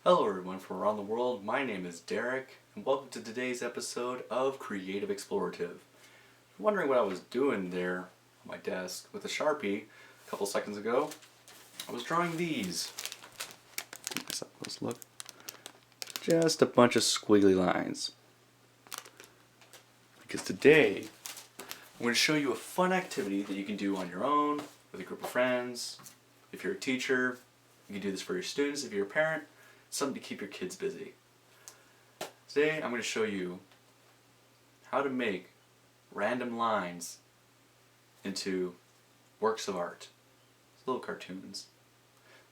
Hello everyone from around the world, my name is Derek, and welcome to today's episode of Creative Explorative. If you're wondering what I was doing there on my desk with a Sharpie a couple seconds ago, I was drawing these. Let's look. Just a bunch of squiggly lines. Because today, I'm going to show you a fun activity that you can do on your own, with a group of friends. If you're a teacher, you can do this for your students. If you're a parent, something to keep your kids busy. Today I'm going to show you how to make random lines into works of art, little cartoons.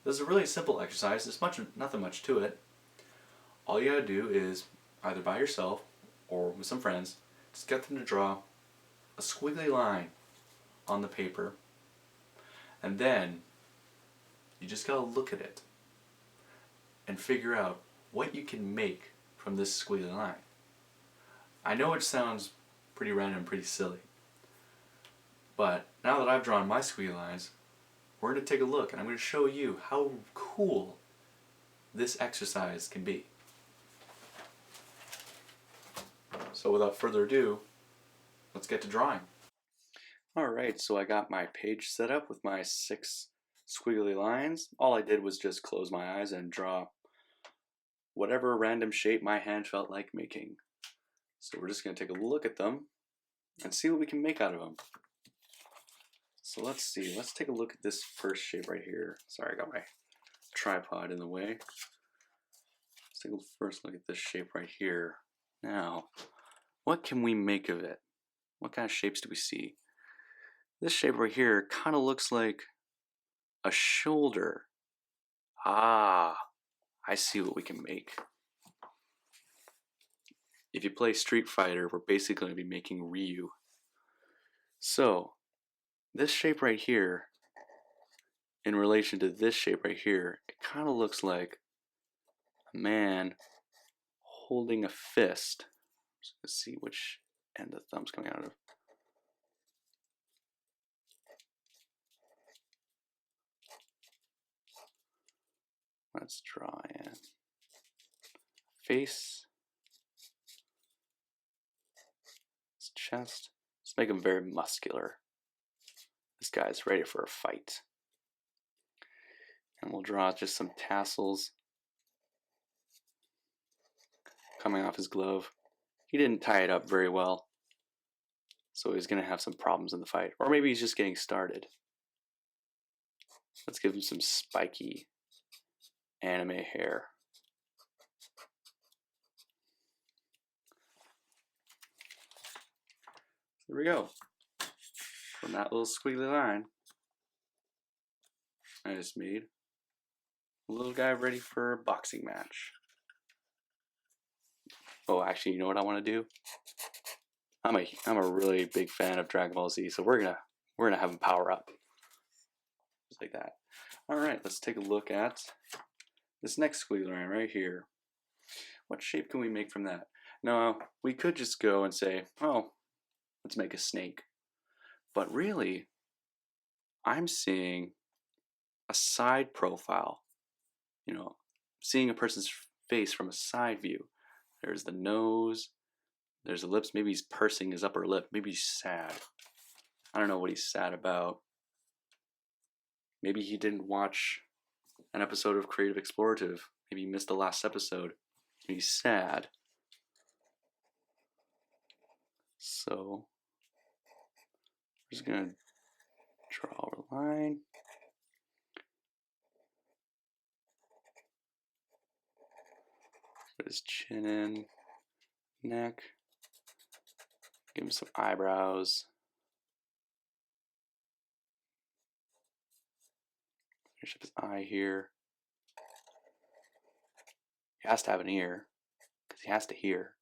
This is a really simple exercise. There's nothing much to it. All you gotta do is, either by yourself or with some friends, just get them to draw a squiggly line on the paper, and then you just gotta look at it and figure out what you can make from this squiggly line. I know it sounds pretty random and pretty silly, but now that I've drawn my squiggly lines, we're going to take a look and I'm going to show you how cool this exercise can be. So without further ado, let's get to drawing. Alright, so I got my page set up with my 6 squiggly lines. All I did was just close my eyes and draw whatever random shape my hand felt like making. So we're just going to take a look at them and see what we can make out of them. So let's see, let's take a look at this first shape right here. Sorry, I got my tripod in the way. Let's take a first look at this shape right here. Now, what can we make of it? What kind of shapes do we see? This shape right here kind of looks like a shoulder. Ah, I see what we can make. If you play Street Fighter, we're basically going to be making Ryu. So, this shape right here, in relation to this shape right here, it kind of looks like a man holding a fist. So let's see which end the thumb's coming out of. Let's draw in face, his chest. Let's make him very muscular. This guy's ready for a fight. And we'll draw just some tassels coming off his glove. He didn't tie it up very well, so he's going to have some problems in the fight. Or maybe he's just getting started. Let's give him some spiky anime hair. There we go. From that little squiggly line, I just made a little guy ready for a boxing match. Oh, actually, you know what I want to do? I'm a really big fan of Dragon Ball Z, so we're gonna have him power up, just like that. All right, let's take a look at this next squiggly line right here. What shape can we make from that? Now, we could just go and say, oh, let's make a snake. But really, I'm seeing a side profile. You know, seeing a person's face from a side view. There's the nose, there's the lips. Maybe he's pursing his upper lip. Maybe he's sad. I don't know what he's sad about. Maybe he didn't watch an episode of Creative Explorative. Maybe he missed the last episode. He's sad. So, we're just going to draw a line. Put his chin in, neck. Give him some eyebrows. Finish up his eye here. He has to have an ear, because he has to hear.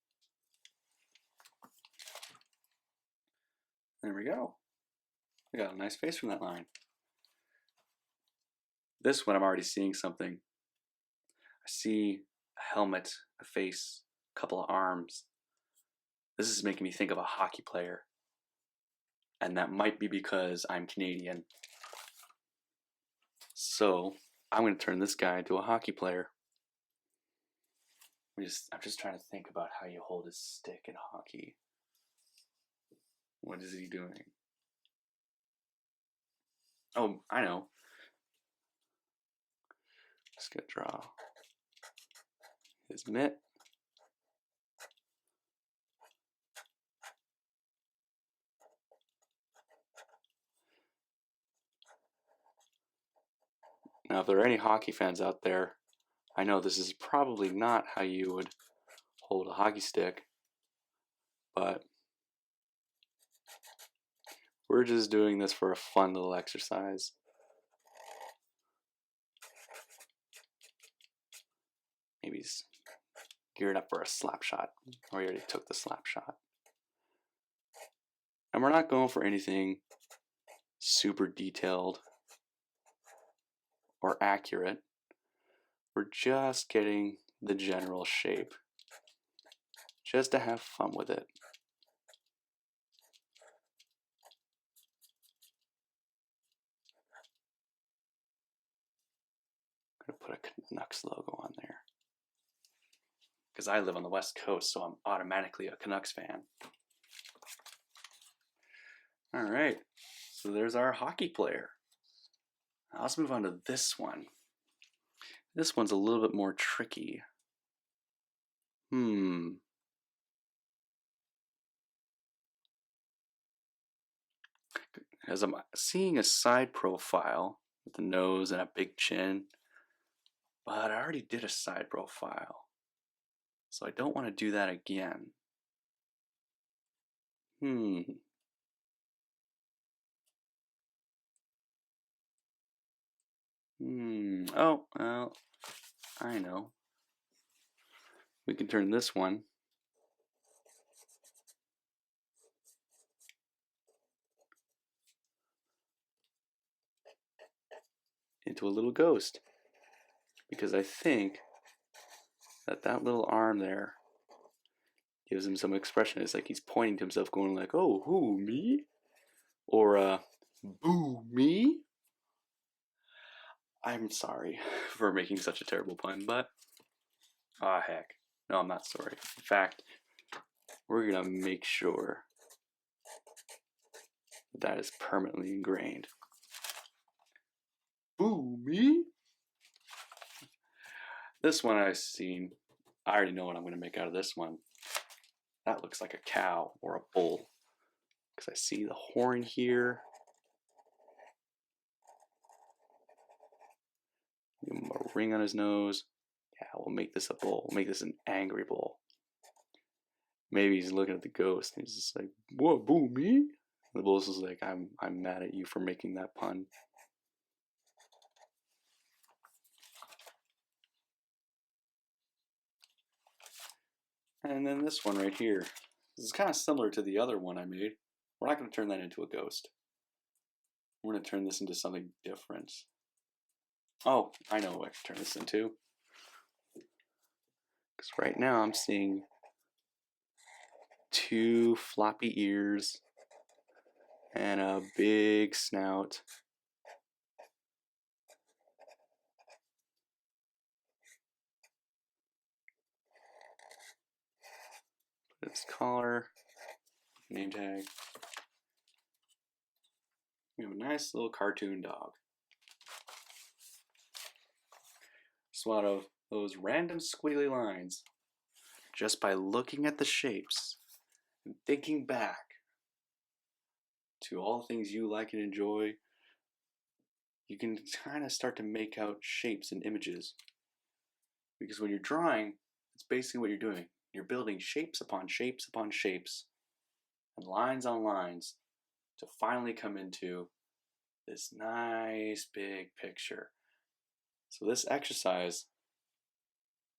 There we go. We got a nice face from that line. This one I'm already seeing something. I see a helmet, a face, a couple of arms. This is making me think of a hockey player. And that might be because I'm Canadian. So I'm going to turn this guy into a hockey player. I'm just trying to think about how you hold a stick in hockey. What is he doing? Oh, I know. Just gonna draw his mitt. Now, if there are any hockey fans out there, I know this is probably not how you would hold a hockey stick, but we're just doing this for a fun little exercise. Maybe he's geared up for a slap shot, or he already took the slap shot. And we're not going for anything super detailed or accurate. We're just getting the general shape, just to have fun with it. I'm gonna put a Canucks logo on there, because I live on the West Coast, so I'm automatically a Canucks fan. All right, so there's our hockey player. Now let's move on to this one. This one's a little bit more tricky. As I'm seeing a side profile with the nose and a big chin, but I already did a side profile, so I don't want to do that again. Oh, well, I know. We can turn this one into a little ghost, because I think that little arm there gives him some expression. It's like he's pointing to himself, going like, "Oh, who, me?" Or "Boo, me?" I'm sorry for making such a terrible pun, but heck, no, I'm not sorry. In fact, we're gonna make sure that is permanently ingrained. Boo, me? This one I've seen, I already know what I'm gonna make out of this one. That looks like a cow or a bull, because I see the horn here. Give him a ring on his nose. Yeah, we'll make this a bull. We'll make this an angry bull. Maybe he's looking at the ghost and he's just like, "What, boo, me?" The bull's just like, I'm mad at you for making that pun. And then this one right here. This is kind of similar to the other one I made. We're not going to turn that into a ghost. We're going to turn this into something different. Oh, I know what I can turn this into. Because right now I'm seeing two floppy ears and a big snout. Put its collar, name tag. We have a nice little cartoon dog. So out of those random squiggly lines, just by looking at the shapes and thinking back to all the things you like and enjoy, you can kind of start to make out shapes and images. Because when you're drawing, it's basically what you're doing. You're building shapes upon shapes upon shapes and lines on lines to finally come into this nice big picture. So this exercise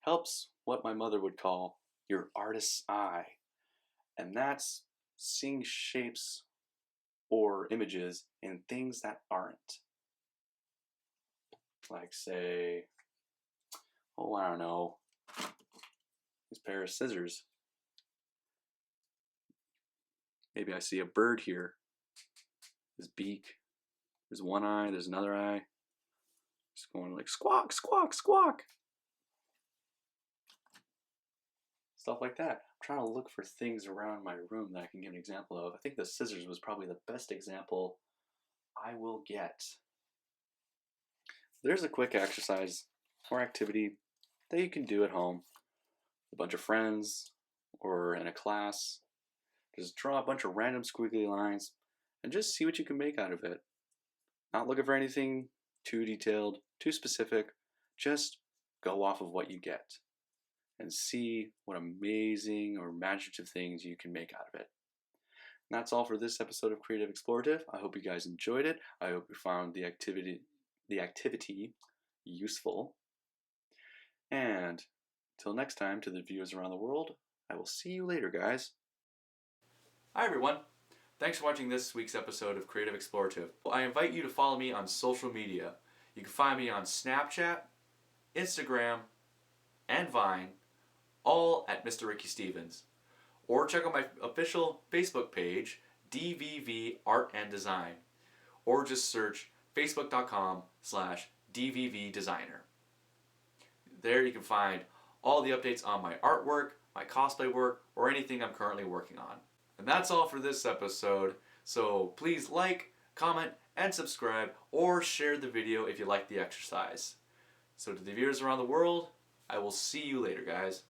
helps what my mother would call your artist's eye. And that's seeing shapes or images in things that aren't. Like, say, oh, I don't know, this pair of scissors. Maybe I see a bird here. His beak. There's one eye, there's another eye. Just going like squawk, squawk, squawk. stuff like that. I'm trying to look for things around my room that I can give an example of. I think the scissors was probably the best example I will get. There's a quick exercise or activity that you can do at home with a bunch of friends or in a class. Just draw a bunch of random squiggly lines and just see what you can make out of it. Not looking for anything too detailed, too specific. Just go off of what you get and see what amazing or imaginative things you can make out of it. And that's all for this episode of Creative Explorative. I hope you guys enjoyed it. I hope you found the activity useful. And until next time, to the viewers around the world, I will see you later, guys. Hi, everyone. Thanks for watching this week's episode of Creative Explorative. I invite you to follow me on social media. You can find me on Snapchat, Instagram, and Vine, all at Mr. Ricky Stevens. Or check out my official Facebook page, DVV Art&Design. Or just search facebook.com/dvvdesigner. There you can find all the updates on my artwork, my cosplay work, or anything I'm currently working on. And that's all for this episode, so please like, comment, and subscribe, or share the video if you like the exercise. So to the viewers around the world, I will see you later, guys.